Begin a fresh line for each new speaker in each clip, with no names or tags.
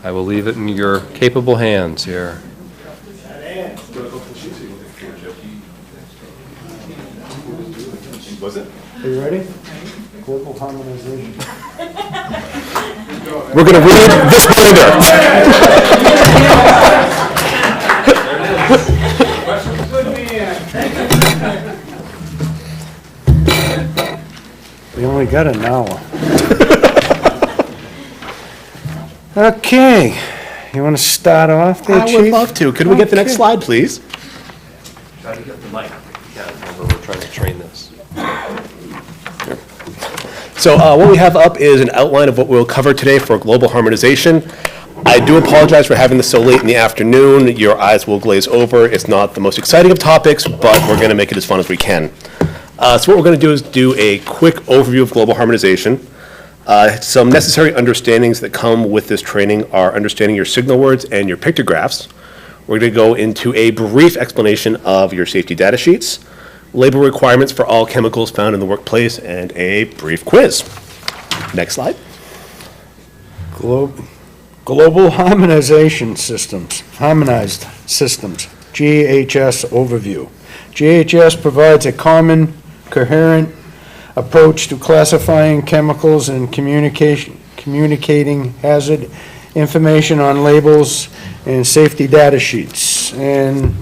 I will leave it in your capable hands here.
Was it?
Are you ready? Global Harmonization.
We're going to read this binder.
We only got an hour. Okay, you want to start off there, Chief?
I would love to. Could we get the next
Okay.
slide, please?
Try to get the mic. Yeah, remember we're trying to train this.
So what we have up is an outline of what we'll cover today for global harmonization. I do apologize for having this so late in the afternoon. Your eyes will glaze over. It's not the most exciting of topics, but we're going to make it as fun as we can. So what we're going to do is do a quick overview of global harmonization. Some necessary understandings that come with this training are understanding your signal words and your pictographs. We're going to go into a brief explanation of your safety data sheets, label requirements for all chemicals found in the workplace, and a brief quiz. Next slide.
Global Harmonization Systems, Harmonized Systems, GHS Overview. GHS provides a common, coherent approach to classifying chemicals and communicating hazard information on labels and safety data sheets. And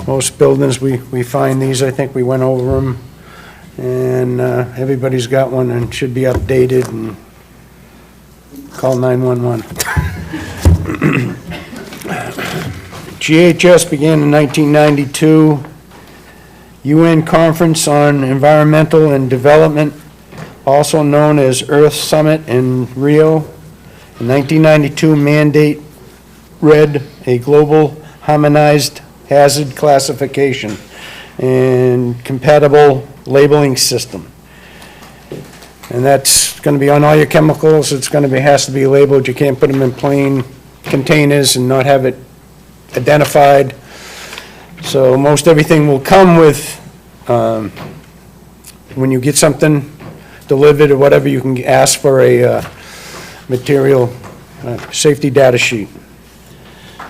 most buildings, we find these. I think we went over them. And everybody's got one and should be updated and call 911. GHS began in 1992. UN Conference on Environmental and Development, also known as Earth Summit in Rio. In 1992, mandate read a global harmonized hazard classification and compatible labeling system. And that's going to be on all your chemicals. It's going to be, has to be labeled. You can't put them in plain containers and not have it identified. So most everything will come with, when you get something delivered or whatever, you can ask for a material safety data sheet.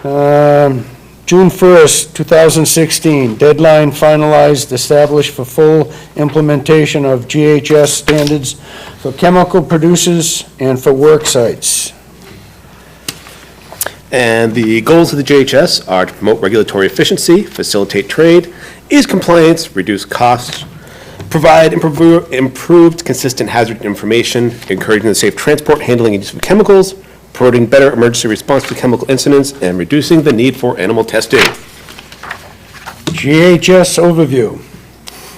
June 1st, 2016, deadline finalized, established for full implementation of GHS standards for chemical producers and for work sites.
And the goals of the GHS are to promote regulatory efficiency, facilitate trade, ease compliance, reduce costs, provide improved consistent hazard information, encouraging the safe transport, handling, and use of chemicals, promoting better emergency response to chemical incidents, and reducing the need for animal testing.
GHS Overview.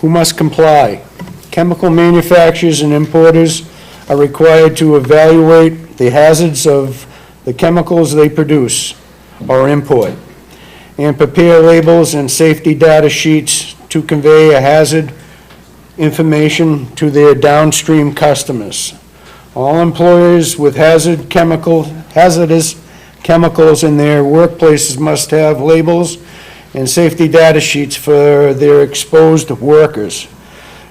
Who must comply? Chemical manufacturers and importers are required to evaluate the hazards of the chemicals they produce or import, and prepare labels and safety data sheets to convey a hazard information to their downstream customers. All employers with hazardous chemicals in their workplaces must have labels and safety data sheets for their exposed workers,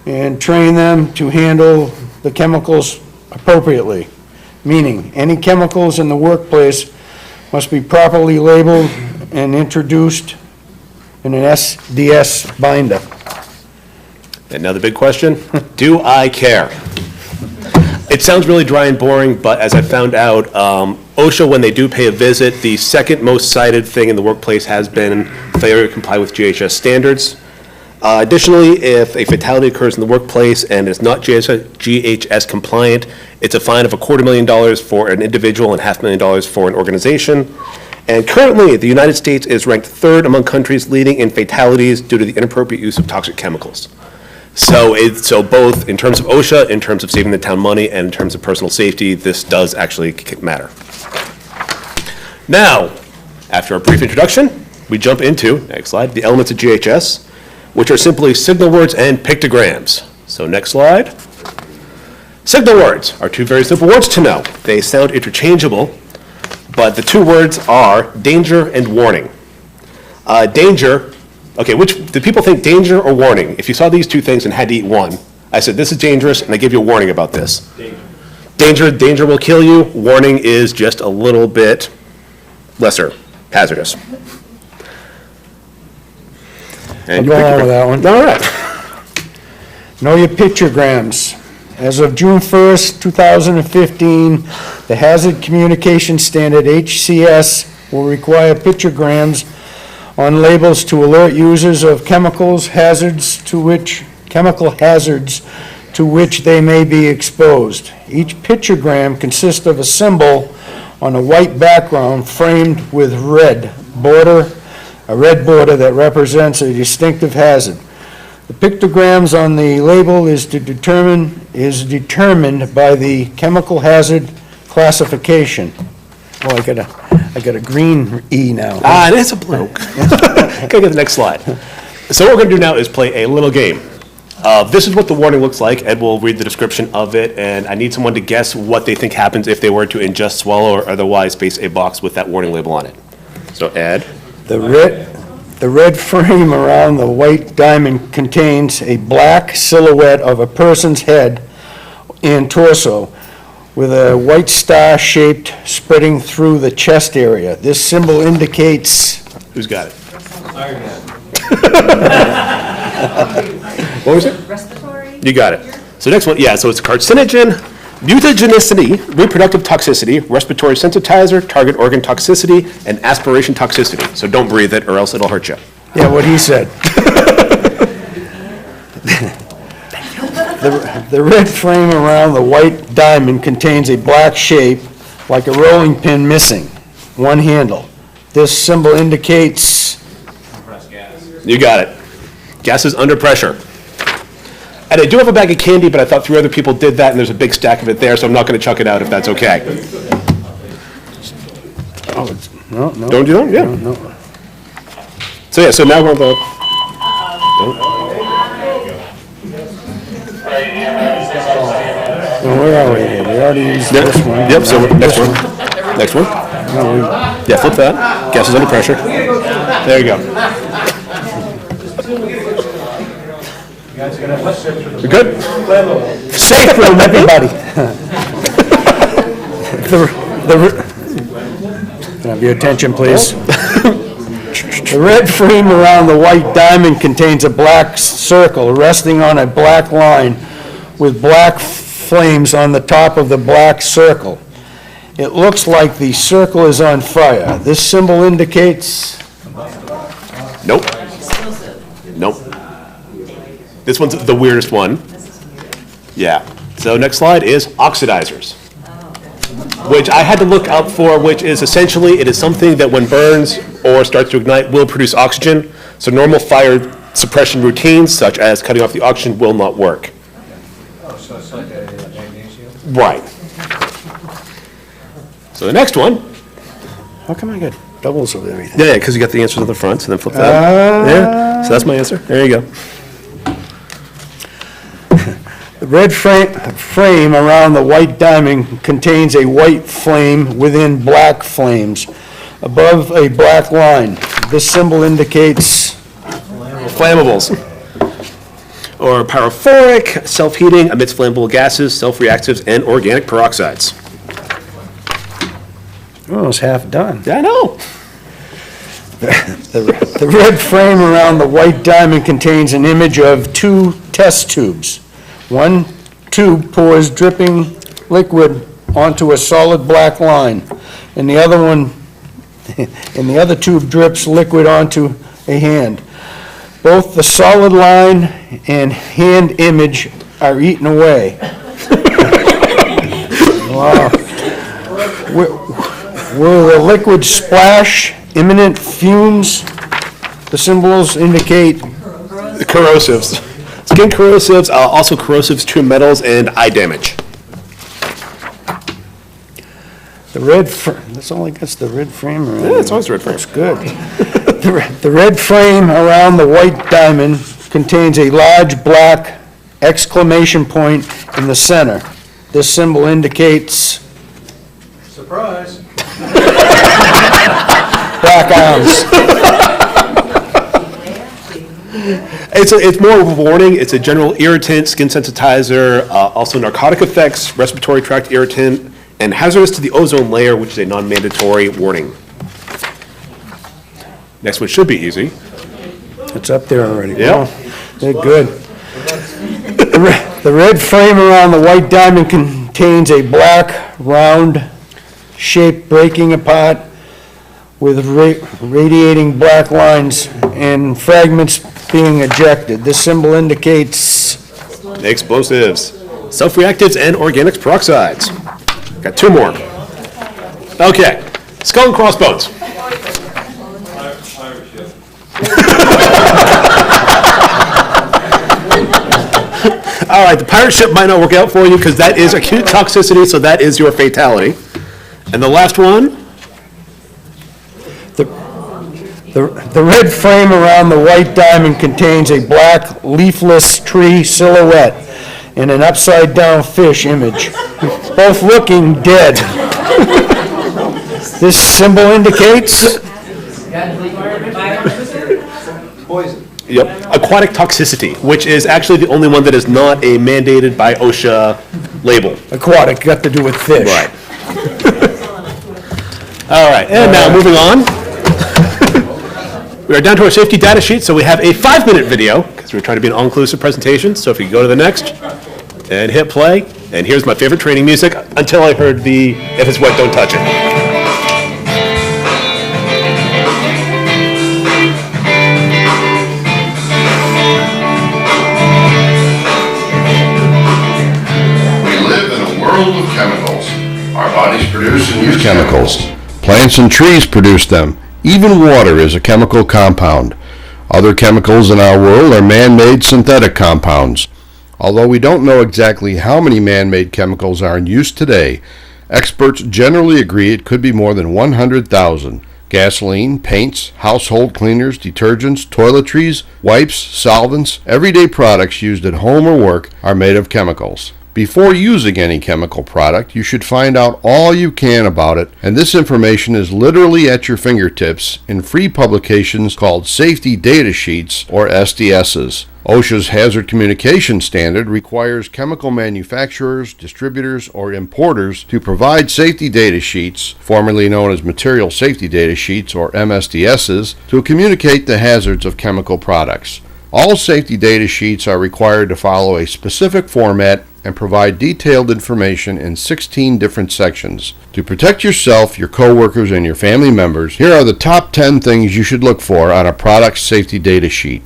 and train them to handle the chemicals appropriately. Meaning, any chemicals in the workplace must be properly labeled and introduced in an SDS binder.
And now the big question, do I care? It sounds really dry and boring, but as I found out, OSHA, when they do pay a visit, the second most cited thing in the workplace has been failure to comply with GHS standards. Additionally, if a fatality occurs in the workplace and is not GHS compliant, it's a fine of $250,000 for an individual and $500,000 for an organization. And currently, the United States is ranked third among countries leading in fatalities due to the inappropriate use of toxic chemicals. So both in terms of OSHA, in terms of saving the town money, and in terms of personal safety, this does actually matter. Now, after a brief introduction, we jump into, next slide, the elements of GHS, which are simply signal words and pictograms. So next slide. Signal words are two very simple words to know. They sound interchangeable, but the two words are danger and warning. Danger, okay, do people think danger or warning? If you saw these two things and had to eat one, I said this is dangerous and I give you a warning about this. Danger will kill you. Warning is just a little bit lesser hazardous.
I'll go along with that one.
All right.
Know your pictograms. As of June 1st, 2015, the Hazard Communication Standard, HCS, will require pictograms on labels to alert users of chemical hazards to which they may be exposed. Each pictogram consists of a symbol on a white background framed with a red border that represents a distinctive hazard. The pictograms on the label is determined by the chemical hazard classification. Oh, I got a green E now.
It is a blue. Gotta get the next slide. So what we're gonna do now is play a little game. This is what the warning looks like. Ed will read the description of it, and I need someone to guess what they think happens if they were to ingest, swallow, or otherwise face a box with that warning label on it. So Ed?
The red frame around the white diamond contains a black silhouette of a person's head and torso with a white star shaped spreading through the chest area. This symbol indicates...
Who's got it?
Iron Man.
What was it?
Respiratory?
You got it. So next one, yeah, so it's carcinogen, mutagenicity, reproductive toxicity, respiratory sensitizer, target organ toxicity, and aspiration toxicity. So don't breathe it or else it'll hurt you.
Yeah, what he said. The red frame around the white diamond contains a black shape like a rolling pin missing one handle. This symbol indicates...
Compressed gas.
You got it. Gas is under pressure. And I do have a bag of candy, but I thought 3 other people did that, and there's a big stack of it there, so I'm not going to chuck it out if that's okay.
No.
Don't you? Yeah.
No.
So yeah, so now we're going to...
Well, where are we here? We already used this one.
Yep, so next one. Next one.
No,
Yeah, flip that. Gas is under pressure. There you go. We're good?
Safe room, everybody. Can I have your attention, please? The red frame around the white diamond contains a black circle resting on a black line with black flames on the top of the black circle. It looks like the circle is on fire. This symbol indicates...
Nope. Nope. This one's the weirdest one. Yeah. So next slide is oxidizers, which I had to look up for, which is essentially, it is something that when burns or starts to ignite will produce oxygen. So normal fire suppression routines, such as cutting off the oxygen, will not work.
Oh, so it's like a magnesium?
Right. So the next one.
How come I got doubles of everything?
Yeah, because you got the answers on the front, so then flip that. Yeah. So that's my answer. There you go.
The red frame around the white diamond contains a white flame within black flames above a black line. This symbol indicates...
Flammables. Or pyrophoric, self-heating, emits flammable gases, self-reactives, and organic peroxides.
Almost half done.
Yeah, I know.
The red frame around the white diamond contains an image of 2 test tubes. One tube pours dripping liquid onto a solid black line, and the other tube drips liquid onto a hand. Both the solid line and hand image are eaten away. Wow. Will the liquid splash imminent fumes? The symbols indicate...
The corrosives. Skin corrosives, also corrosives to metals and eye damage.
The red, that's all I guess, the red frame around.
Yeah, it's always the red frame.
That's good. The red frame around the white diamond contains a large black exclamation point in the center. This symbol indicates...
Surprise.
Black arms.
It's more of a warning. It's a general irritant, skin sensitizer, also narcotic effects, respiratory tract irritant, and hazardous to the ozone layer, which is a non-mandatory warning. Next one should be easy.
It's up there already.
Yeah.
Wow, they're good. The red frame around the white diamond contains a black, round shape breaking apart with radiating black lines and fragments being ejected. This symbol indicates
Explosives, self-reactives, and organic peroxides. Got two more. Okay, skull and crossbones. All right, the pirate ship might not work out for you because that is acute toxicity, so that is your fatality. And the last one?
the red frame around the white diamond contains a black leafless tree silhouette and an upside down fish image, both looking dead. This symbol indicates
Poison.
Yep, aquatic toxicity, which is actually the only one that is not a mandated by OSHA label.
aquatic, got to do with fish.
Right. All right, and now moving on. We are down to our safety data sheet, so we have a 5-minute video, because we're trying to be an all-inclusive presentation, so if you go to the next and hit play, and here's my favorite training music, until I heard the "If it's wet, don't touch it."
We live in a world of chemicals. Our bodies produce and use chemicals. Plants and trees produce them. Even water is a chemical compound. Other chemicals in our world are man-made synthetic compounds. Although we don't know exactly how many man-made chemicals are in use today, experts generally agree it could be more than 100,000. Gasoline, paints, household cleaners, detergents, toiletries, wipes, solvents, everyday products used at home or work are made of chemicals. Before using any chemical product, you should find out all you can about it, and this information is literally at your fingertips in free publications called Safety Data Sheets, or SDSs. OSHA's Hazard Communication Standard requires chemical manufacturers, distributors, or importers to provide safety data sheets, formerly known as Material Safety Data Sheets, or MSDSs, to communicate the hazards of chemical products. All safety data sheets are required to follow a specific format and provide detailed information in 16 different sections. To protect yourself, your coworkers, and your family members, here are the top 10 things you should look for on a product safety data sheet.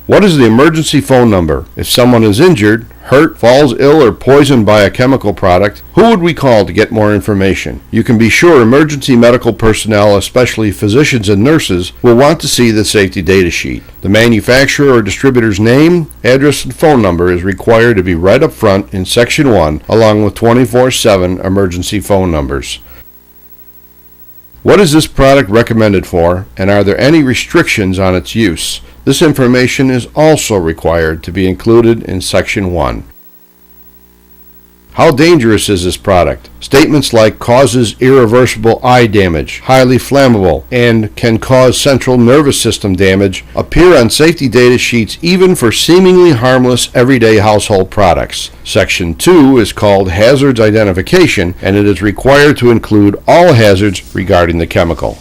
What is the emergency phone number? If someone is injured, hurt, falls ill, or poisoned by a chemical product, who would we call to get more information? You can be sure emergency medical personnel, especially physicians and nurses, will want to see the safety data sheet. The manufacturer or distributor's name, address, and phone number is required to be right up front in Section 1, along with 24/7 emergency phone numbers. What is this product recommended for, and are there any restrictions on its use? This information is also required to be included in Section 1. How dangerous is this product? Statements like causes irreversible eye damage, highly flammable, and can cause central nervous system damage appear on safety data sheets even for seemingly harmless everyday household products. Section 2 is called Hazards Identification, and it is required to include all hazards regarding the chemical.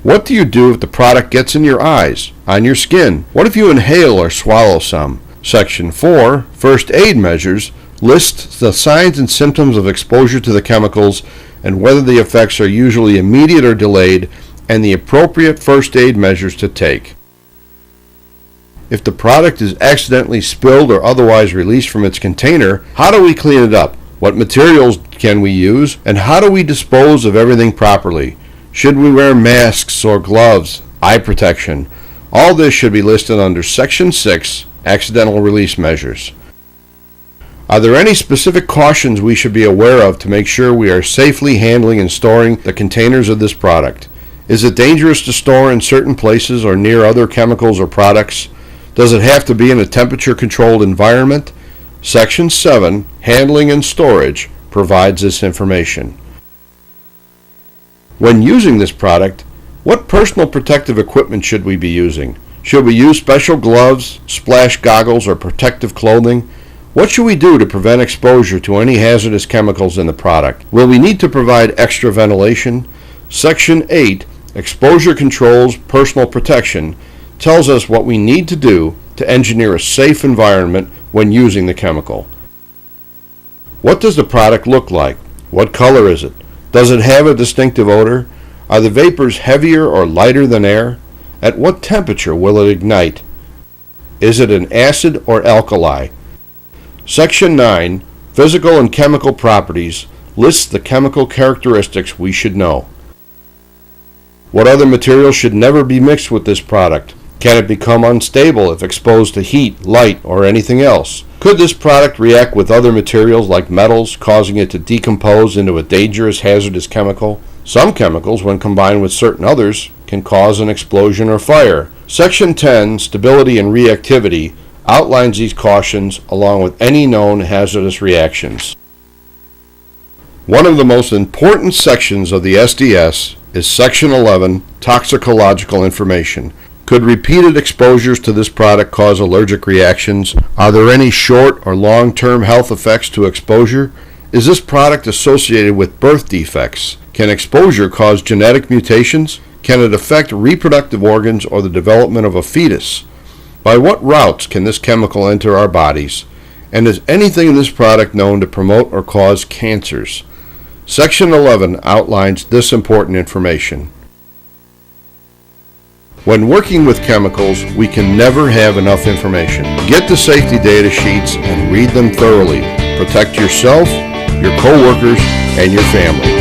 What do you do if the product gets in your eyes, on your skin? What if you inhale or swallow some? Section 4, First Aid Measures, lists the signs and symptoms of exposure to the chemicals and whether the effects are usually immediate or delayed, and the appropriate first aid measures to take. If the product is accidentally spilled or otherwise released from its container, how do we clean it up? What materials can we use? And how do we dispose of everything properly? Should we wear masks or gloves? Eye protection? All this should be listed under Section 6, Accidental Release Measures. Are there any specific cautions we should be aware of to make sure we are safely handling and storing the containers of this product? Is it dangerous to store in certain places or near other chemicals or products? Does it have to be in a temperature-controlled environment? Section 7, Handling and Storage, provides this information. When using this product, what personal protective equipment should we be using? Should we use special gloves, splash goggles, or protective clothing? What should we do to prevent exposure to any hazardous chemicals in the product? Will we need to provide extra ventilation? Section 8, Exposure Controls Personal Protection, tells us what we need to do to engineer a safe environment when using the chemical. What does the product look like? What color is it? Does it have a distinctive odor? Are the vapors heavier or lighter than air? At what temperature will it ignite? Is it an acid or alkali? Section 9, Physical and Chemical Properties, lists the chemical characteristics we should know. What other materials should never be mixed with this product? Can it become unstable if exposed to heat, light, or anything else? Could this product react with other materials like metals, causing it to decompose into a dangerous hazardous chemical? Some chemicals, when combined with certain others, can cause an explosion or fire. Section 10, Stability and Reactivity, outlines these cautions along with any known hazardous reactions. One of the most important sections of the SDS is Section 11, Toxicological Information. Could repeated exposures to this product cause allergic reactions? Are there any short or long-term health effects to exposure? Is this product associated with birth defects? Can exposure cause genetic mutations? Can it affect reproductive organs or the development of a fetus? By what routes can this chemical enter our bodies? And is anything in this product known to promote or cause cancers? Section 11 outlines this important information. When working with chemicals, we can never have enough information. Get the safety data sheets and read them thoroughly. Protect yourself, your coworkers, and your family.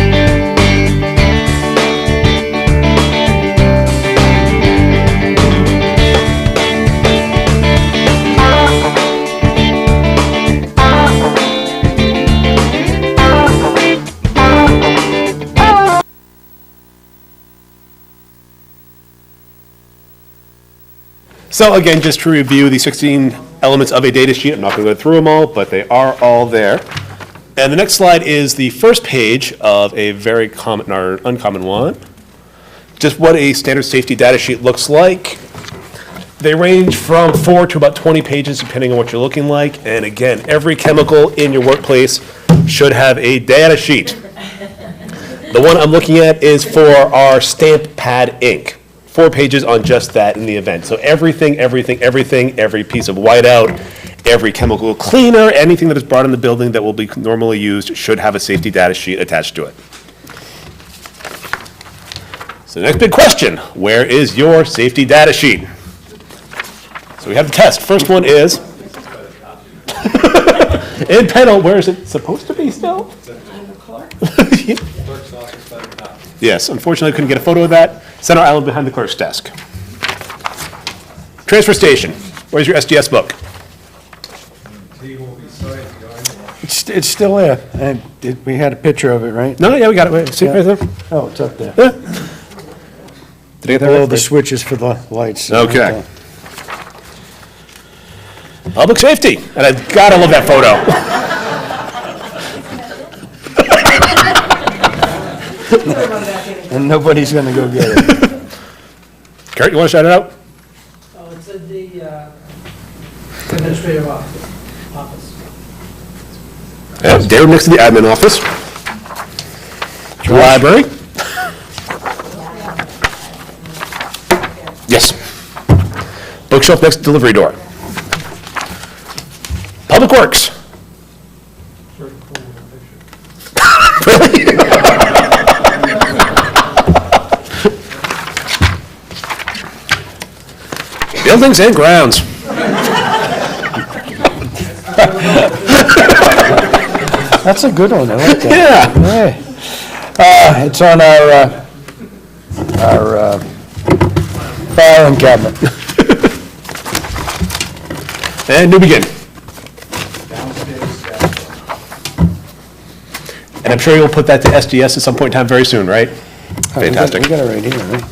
So again, just to review the 16 elements of a data sheet, I'm not going to go through them all, but they are all there. And the next slide is the first page of a very common or uncommon one. Just what a standard safety data sheet looks like. They range from 4 to about 20 pages depending on what you're looking like. And again, every chemical in your workplace should have a data sheet. The one I'm looking at is for our stamp pad ink. 4 pages on just that in the event. So everything, every piece of whiteout, every chemical cleaner, anything that is brought in the building that will be normally used should have a safety data sheet attached to it. So the next big question, where is your safety data sheet? So we have the test. First one is in panel. Where is it supposed to be still? Yes, unfortunately I couldn't get a photo of that. Center Island behind the clerk's desk. Transfer station. Where's your SDS book?
It's still there. And we had a picture of it, right?
No, yeah, we got it. Wait, see it right there?
Oh, it's up there.
Yeah. Did I get that
Below
right?
the switches for the lights.
Okay. Public safety. And I gotta love that photo.
And nobody's gonna go get it.
Kurt, you want to shout it out?
Oh, it's in the administrative office.
Yeah, they're next to the admin office. Library. Yes. Bookshelf next to delivery door. Public Works. Really? Buildings and grounds.
That's a good one, I like that.
Yeah.
It's on our filing cabinet.
And New Begin. And I'm sure you'll put that to SDS at some point in time very soon, right? Fantastic.
We got it right here, right?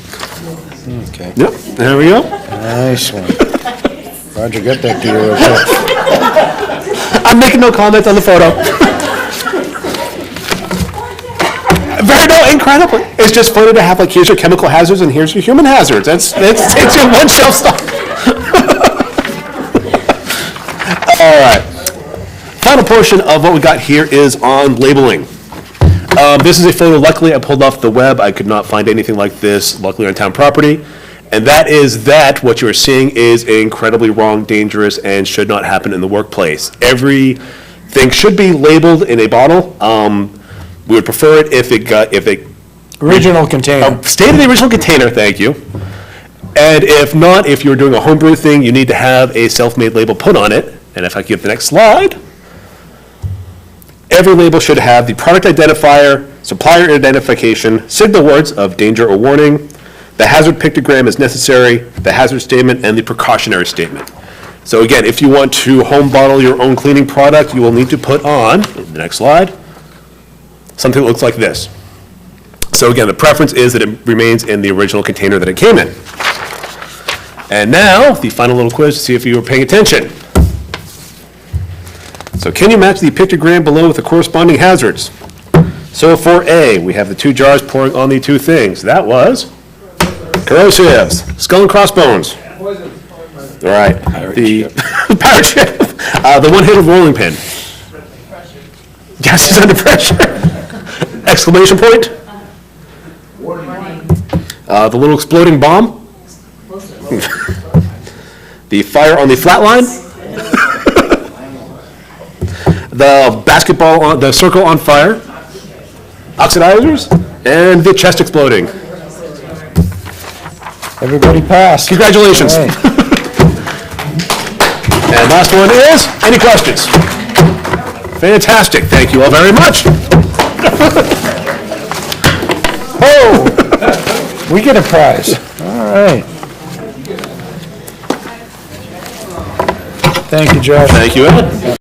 Okay.
Yep, there we go.
Nice one. Roger, get that to you real quick.
I'm making no comment on the photo. Very Oh, incredible. It's just funny to have, like, here's your chemical hazards and here's your human hazards. It's your one shelf stock. All right. Final portion of what we got here is on labeling. This is a photo, luckily, I pulled off the web. I could not find anything like this, luckily, on town property. And that is that what you're seeing is incredibly wrong, dangerous, and should not happen in the workplace. Everything should be labeled in a bottle. We would prefer it if it
Original container.
stayed in the original container, thank you. And if not, if you're doing a homebrew thing, you need to have a self-made label put on it. And if I could get the next slide, every label should have the product identifier, supplier identification, signal words of danger or warning, the hazard pictogram is necessary, the hazard statement, and the precautionary statement. So again, if you want to home bottle your own cleaning product, you will need to put on, the next slide, something that looks like this. So again, the preference is that it remains in the original container that it came in. And now, the final little quiz to see if you were paying attention. So can you match the pictogram below with the corresponding hazards? So for A, we have the 2 jars pouring on the 2 things. That was corrosives, skull and crossbones. All right, the pirate ship, the one-handed rolling pin. Yes, it's under pressure. Exclamation point. The little exploding bomb. The fire on the flat line. The basketball on, the circle on fire. Oxidizers. And the chest exploding.
Everybody passed.
Congratulations.
All right.
And last one is, any questions? Fantastic, thank you all very much.
Oh, we get a prize. All right. Thank you, Josh.
Thank you, Ed.